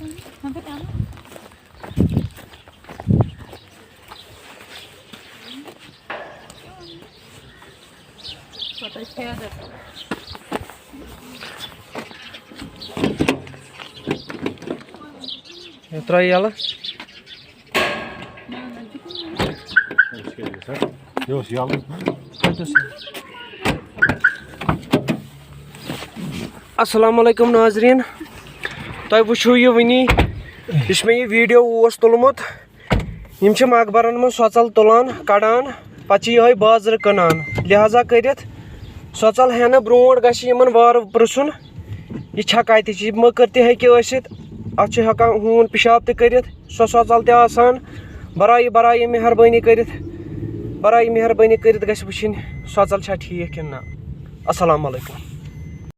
त्रा याला अस्सलामुअलैकुम नाजरीन तुम वो यह वनी इस मे वीडियो तुलमुत मकबरन मज सचल तुलान कड़ान पे यह बाजार कनान लिहाजा कर सचल हेन ब्रो वार पृछुन यह छा कत मकर तक हून पेशाब तक सो सचल तसान बराई मेहरबानी कर वुन सचल छा ठीक कि ना। अस्सलाम वालेकुम।